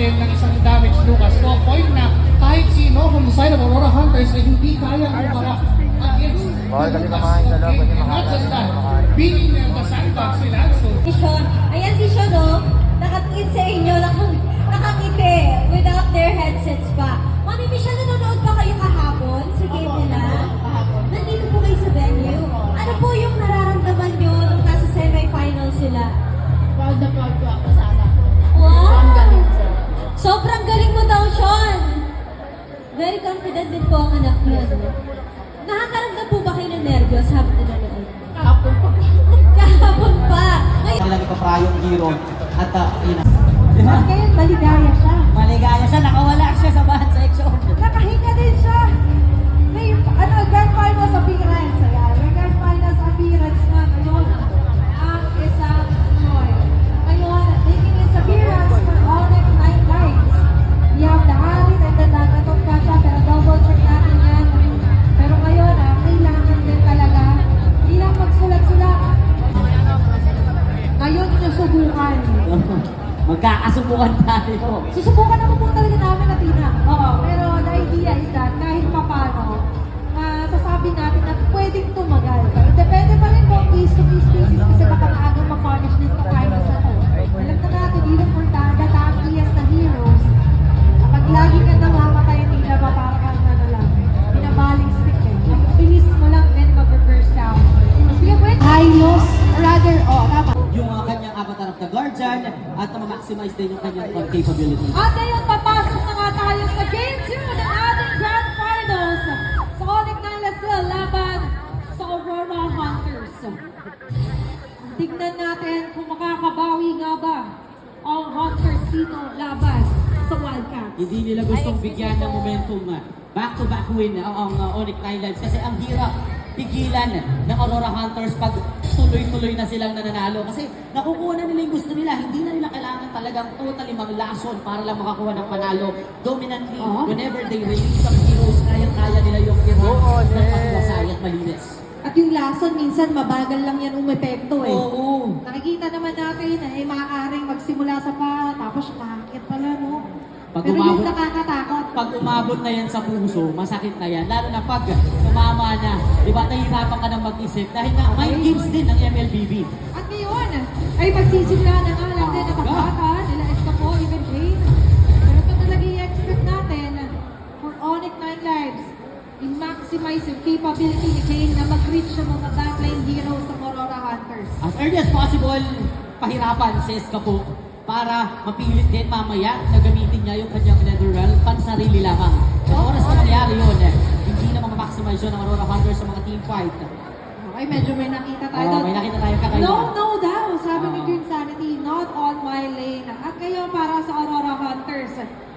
din ng isang damage Lucas to a point na kahit sino from the side of Aurora Hunters ay hindi kayang umara against Bawal kasi kumain sa loob, kasi not just that, makakain. being the sandbox in Anso. Si Sean. Ayan si Sean, oh. Nakatingin sa inyo, nakangiti without their headsets pa. Mami Michelle, nanonood ba kayo kahapon sa game nila? Nandito po kayo sa venue. Ano po yung nararamdaman nyo nung nasa semi-final sila? Proud na proud ko ako sa anak ko. Wow! Ang galing siya. Sobrang galing mo daw, Sean! Very confident din po ang anak niyo. No? Nakakaramdam po ba kayo ng nervyos habang nanonood? Kahapon pa. Kahapon pa! Ngayon, Kailangan ipaprayong hero at yun. ngayon maligaya siya. Maligaya siya, nakawala siya sa bahan sa exo. Nakahinga din siya. May grand finals appearance. Ayan. May grand finals appearance na ngayon. Ang isang Pinoy. Ngayon, making its appearance for Onyx 9 Lives. We have the Harris and the Dagatot pa siya, pero double check natin yan. Pero ngayon, kailangan din talaga hindi lang magsulat-sulat. Ngayon, sinusubukan. Magkakasubukan tayo. Susubukan naman po talaga namin na Tina. Oo. Pero the idea is that kahit papano, sasabi natin na pwedeng tumagal. Pero depende pa rin kung case-to-case basis kasi baka maagang ma-punish din itong kindness na to. Alam na natin, even for the happiest na heroes, kapag lagi ka namamatay, hindi na ba para kang ano lang, binabaling stick eh. Ang bilis mo lang then mag-reverse down. Sige, wait. Hylos, rather, tama. Yung kanyang avatar of the guardian at ma-maximize din yung kanyang capability. At ngayon, papasok na nga tayo sa Game 2 ng ating Grand Finals sa Onyx ng Lasal laban sa Aurora Hunters. Tignan natin kung makakabawi nga ba ang Hunters dito laban sa Wildcats. Hindi nila gustong bigyan ng momentum back-to-back win ang Onyx 9 Lives kasi ang hirap pigilan ng Aurora Hunters pag tuloy-tuloy na silang nananalo. Kasi nakukuha na nila yung gusto nila. Hindi na nila kailangan talagang totally manglason para lang makakuha ng panalo. Dominantly, whenever they release some heroes, kaya-kaya nila yung hero ng pagwasay at malinis. At yung lason, minsan mabagal lang yan umepekto eh. Oo. Nakikita naman natin na maaaring magsimula sa pa, tapos nakakit pala, no? Pag Pero umabot- yung nakakatakot. Pag umabot na yan sa puso, masakit na yan. Lalo na pag umama na, di ba, nahihirapan ka ng mag-isip. Dahil nga, may games din ng MLBB. At ngayon, ay magsisimula na nga lang din ang pagbaka nila Escapo, even Jane. Pero ito talaga i-expect natin for Onyx 9 Lives, i-maximize yung capability ni Jane na mag-reach sa mga backline heroes ng Aurora Hunters. As early as possible, pahirapan si Escapo para mapilit din mamaya na gamitin niya yung kanyang Netherrealm pansarili lamang. Sa oras na mangyari yun, hindi na maximize yun ng Aurora Hunters sa mga team fight. Okay, medyo may nakita tayo doon. May nakita tayo kakaiba. No daw, sabi ni Green Sanity, not on my lane. At kayo para sa Aurora Hunters,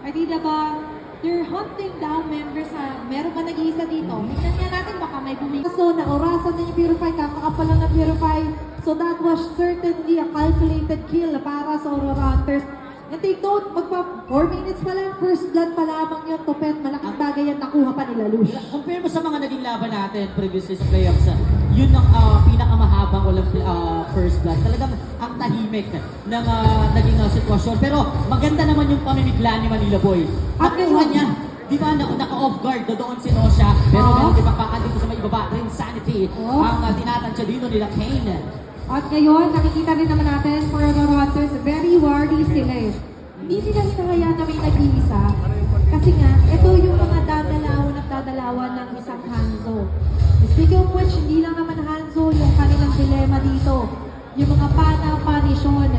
ay di na ba they're hunting down members meron ba nag-iisa dito? Tingnan nga natin, baka may bumili. So, naorasan na yung Purify, kakakapal lang ng Purify. So, that was certainly a calculated kill para sa Aurora Hunters. And take note, 4 minutes pa lang, first blood pa lamang yung Topet. Malaking bagay yan, nakuha pa nila Lush. Compare mo sa mga naging laban natin previously sa playoffs, yun ang pinakamahabang walang first blood. Talagang ang tahimik ng naging sitwasyon. Pero maganda naman yung pamimigla ni Manila Boy. Nakuha niya. Di ba naka-off guard doon si Nosha. Pero meron di ba pa dito sa may ibaba, Insanity, ang tinatansya dito nila Kane. At ngayon, nakikita rin naman natin for the Hunters, very worried sila eh. Hindi nila kaya na may nag-iisa. Kasi nga, ito yung mga dadalawan ng isang Hanzo. Speaking of which, hindi lang naman Hanzo yung kanilang dilema dito. Yung mga panisyon,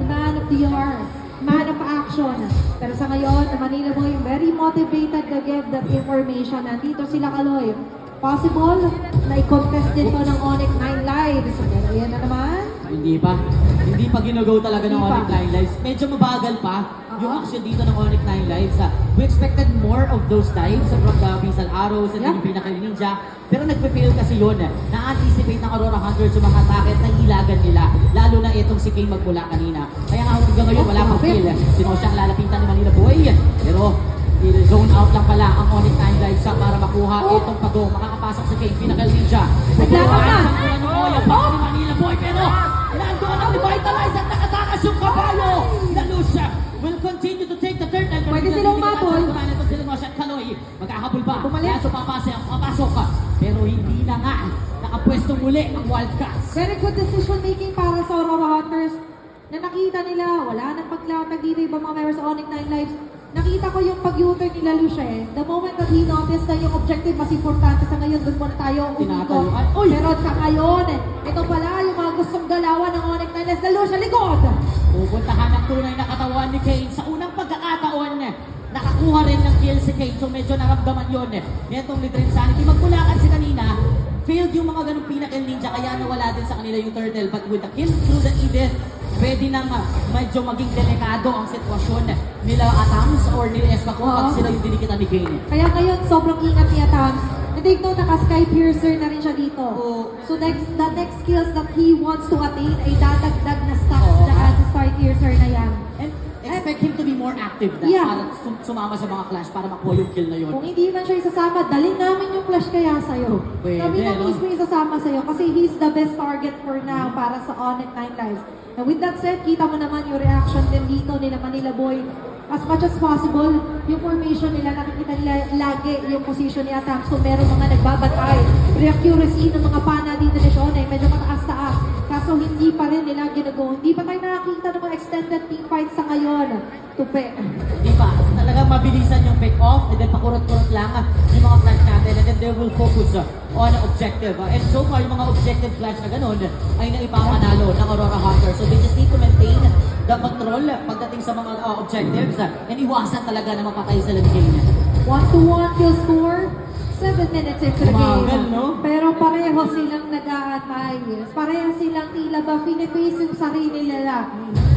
the man of the hour, man of action. Pero sa ngayon, Manila Boy, very motivated to give that information. Nandito sila Kaloy. Possible na i-contest din to ng Onyx 9 Lives. Pero ayan na naman. Hindi pa. Hindi pa ginagaw talaga ng Hindi pa. Onyx 9 Lives. Medyo mabagal pa yung action dito ng Onyx 9 Lives. We expected more of those dives from the Visal Arrows and yung pinaka-ninja. Pero nagpe-fail kasi yun. Na-anticipate ng Aurora Hunters yung mga attack at nahilagan nila. Lalo na itong si Kane magmula kanina. Kaya nga hanggang ngayon wala pang kill. Sino siyang lalapitan ni Manila Boy. Pero zone out lang pala ang Onyx 9 Lives para makuha itong pagong. Makakapasok si Kane, pinaka-ninja. Naglaban na! Yung baka ni Manila Boy, pero nandoon ang revitalize at nakatakas yung kabayo. Lalusha will continue to take the third Hahabol ba? Bumalik. Lanzo papasok. Pero hindi na nga. Nakapwesto muli ang Wildcats. Very good decision making para sa Aurora Hunters na nakita nila, wala nang paglatag dito ibang mga members sa Onyx 9 Lives. Nakita ko yung pag-U-turn nila Lucia. The moment that he noticed na yung objective mas importante sa ngayon, doon muna tayo umikot. Tinatayuan. Uy! Pero sa ngayon, ito pala yung mga gustong galawan ng Onyx 9 Lives na Lucia, likod! Pupuntahan ang tunay na katawan ni Kane. Sa unang pagkakataon, nakakuha rin ng kill si Kane. So medyo naramdaman yun. Yan tong Little Insanity. Magmula kasi kanina, failed yung mga ganung pinnacle ninja. Kaya nawala din sa kanila yung turtle. But with the kill through the Edith, pwede nang medyo maging delikado ang sitwasyon nila Atams or nila Espa kung pag sila yung dinikitan ni Kane. Kaya ngayon, sobrang ingat ni Atams. Take note, naka-Sky Piercer na rin siya dito. Oo. So the next skills that he wants to attain ay dadagdag na stocks Oo. tsaka sa Sky Piercer na yan. And expect him to be more active na Yeah. para sumama sa mga clash para makuha yung kill na yun. Kung hindi man siya isasama, dalhin namin yung flash kaya sa'yo. Pwede, Kami na no? mismo isasama sa'yo kasi he's the best target for now para sa Onyx 9 Lives. And with that said, kita mo naman yung reaction din dito nila Manila Boy. As much as possible, yung formation nila, nakikita nila lagi yung position ni Atams. So meron mga nagbabatay. Reaccuracy ng mga pana dito ni Sean ay medyo mataas-taas. Kaso hindi pa rin nila ginagawa. Hindi pa tayo nakakita ng mga extended team fights sa ngayon. Tupi. Di ba? Talagang mabilisan yung pick-off and then pakurot-kurot lang yung mga flash natin and then they will focus on objective. And so far, yung mga objective flash na ganun ay naipapanalo ng Aurora Hunters. So they just need to maintain the control pagdating sa mga objectives and iwasan talaga na mapatay sila ni Kane. 1-1 kill score. 7 minutes into the Umagal, game. no? Pero pareho silang nag-a-atay. Pareho silang tila ba pinipace yung sarili nila.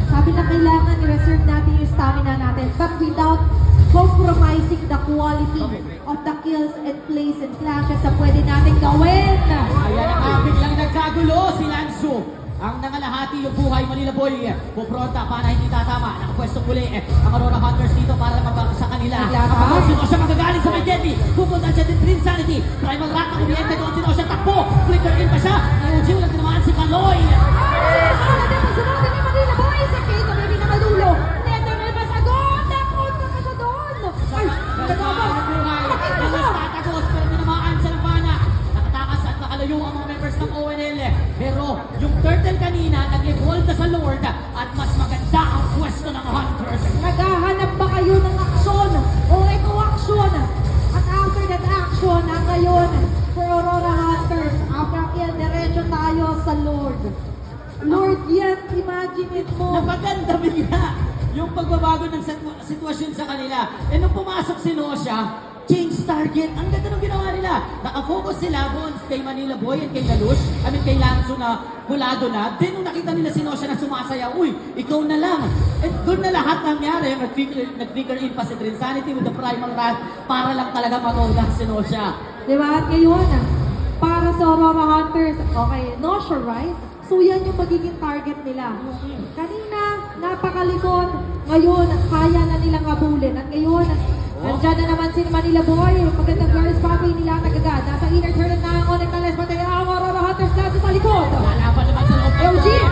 Sabi na kailangan i-reserve natin yung stamina natin but without compromising the quality of the kills and plays and flashes na pwede natin gawin. Ayan ang biglang nagkagulo si Lanzo. Ang nangalahati yung buhay Manila Boy. Pupronta para hindi tatama. Nakapwesto muli ang Aurora Hunters dito para mabang sa kanila. Naglaban. Kapag sino siya magagaling sa Majetti. Pupunta siya din Insanity. Primal Rat na kumiente doon sino siya takbo. Flicker in pa siya. Ang Ujiw lang tinamaan si Kaloy. Nakatagos pero tinamaan siya ng bana. Nakatakas at nakalayo ang mga members ng ONL. Pero yung turtle kanina nag-evolve na sa Lord at mas maganda ang pwesto ng Hunters. Naghahanap ba kayo ng aksyon o ito aksyon? At after that action, ngayon, for Aurora Hunters, after yan, diretso tayo sa Lord. Lord yan, imagine it mo. Napaganda bigla yung pagbabago ng sitwasyon sa kanila. E nung pumasok si Nosha, change target. Ang ganda nung ginawa nila. Nakafocus sila doon kay Manila Boy and kay Galush. Kay Lanzo na hulado na. Then nung nakita nila si Nosha na sumasaya, uy, ikaw na lang. And doon na lahat nangyari. Nag-figure in pa si Trinsanity with the Primal Rat para lang talaga matoda si Nosha. Diba? At ngayon, para sa Aurora Hunters, okay, no sure, right? So yan yung magiging target nila. Kanina, napakalikod. Ngayon, kaya na nilang abulin. At ngayon, nandyan na naman si Manila Boy. Magandang girls papi nila nagagad. Nasa inner turret na ang Onyx 9 Lives. Pati ang Aurora Hunters natin sa likod. Lalaban naman sa loob. Eugene!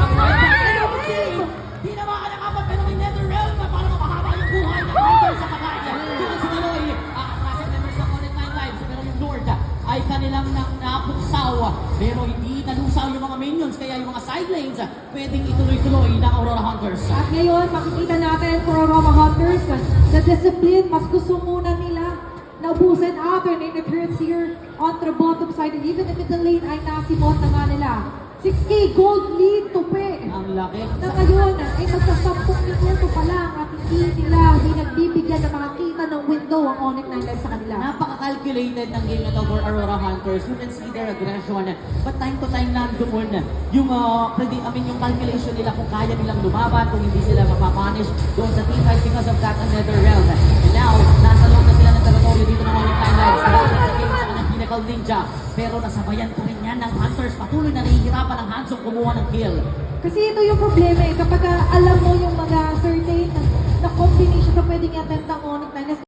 Di na makakalaban pero may nether realm na para mapahaba yung buhay ng Hunters sa pagkaya. Tulad si Kaloy, atrasan members ng Onyx 9 Lives. Pero yung Lord ay kanilang napuksaw. Pero hindi nalusaw yung mga minions. Kaya yung mga side lanes pwedeng ituloy-tuloy ng Aurora Hunters. At ngayon, makikita natin for Aurora Hunters, the discipline, mas gusto muna nila na ubusin after na interference here on the bottom side. And even if the lane ay nasimot na nga nila. 6K gold lead to pay. Ang laki. Na ngayon ay magsasampung minuto pa lang at hindi nila nagbibigyan ng mga kita ng window ang Onyx 9 Lives sa kanila. Napaka-calculated ng game na to for Aurora Hunters. You can see their aggression. But time to time lang doon yung, yung calculation nila kung kaya nilang lumaban, kung hindi sila mapapunish doon sa team fight because of that another realm. And now, nasa loob na sila ng territory dito ng Onyx 9 Lives. Ng Pinnacle Ninja. Pero nasabayan pa rin yan ng Hunters. Patuloy na nahihirapan ang Hansong kumuha ng kill. Kasi ito yung problema kapag alam mo yung mga certain na combination na pwedeng i-attempt ng Onyx 9 Lives.